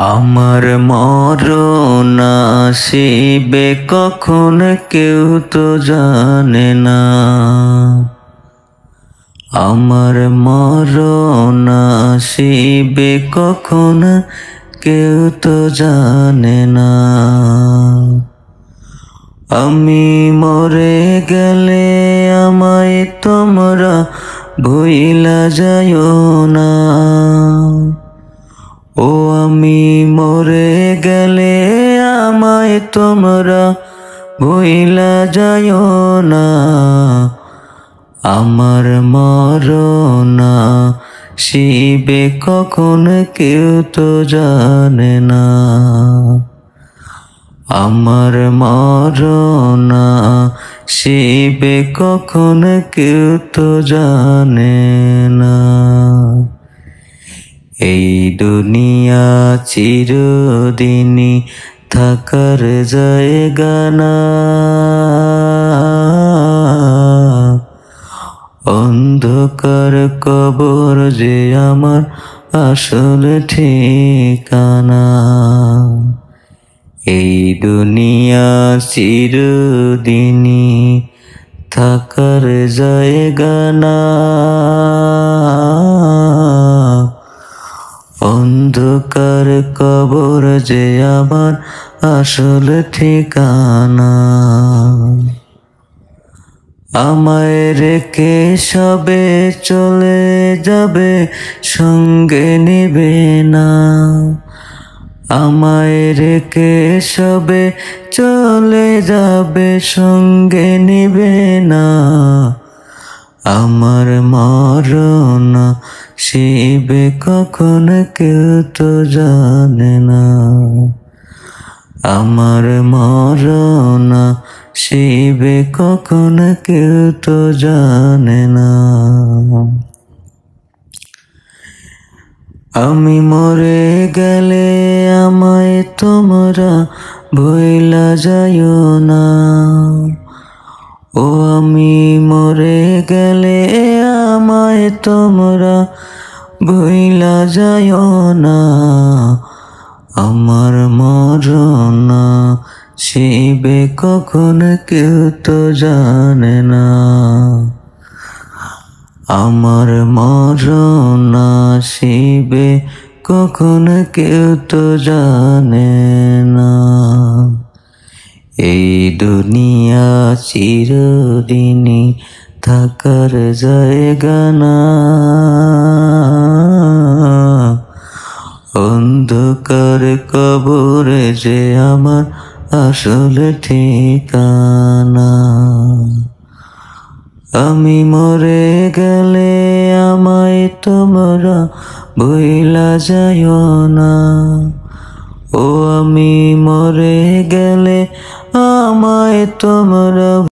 আমার মরণ আসিবে কখন কেউ তো জানে না। আমার মরণ আসিবে কখন কেউ তো জানে না। আমি মরে গেলে আমায় তোমরা ভুইলা যাইও না। ও আমি মরে গেলে আমায় তোমরা ভুইলা যাইও না। আমার মরণ আসিবে কখন কেউ তো জানে না। আমার মরণ আসিবে কখন কেউ তো জানে না। এই দুনিয়া চিরদিনই থাকার জায়গা না। অন্ধকার কবর যে আমার আসল ঠিকানা। এই দুনিয়া চিরদিনই থাকার জায়গা না। অন্ধকার কবর যে আমার আসল ঠিকানা। আমায় রেখে সবে চলে যাবে, সঙ্গে নিবে না। আমায় রেখে সবে চলে যাবে, সঙ্গে নিবে না। আমার মরণ আসিবে কখন কেউ তো জানে না। আমার মরণ আসিবে কখন কেউ তো জানে না। আমি মরে গেলে আমায় তোমরা ভুইলা যাইও না। ও আমি মরে গেলে আমায় তোমরা ভুইলা যাইও না। আমার মরণ আসিবে কখন কেউ তো জানে না। আমার মরণ আসিবে কখন কেউ তো জানে না। এই দুনিয়া চিরদিনই থাকার জায়গা না। অন্ধকার কবরে যে আমার আসল ঠিকানা। আমি মরে গেলে আমায় তোমরা ভুইলা যাইও না। ও আমি মরে গেলে আমায় তোমরা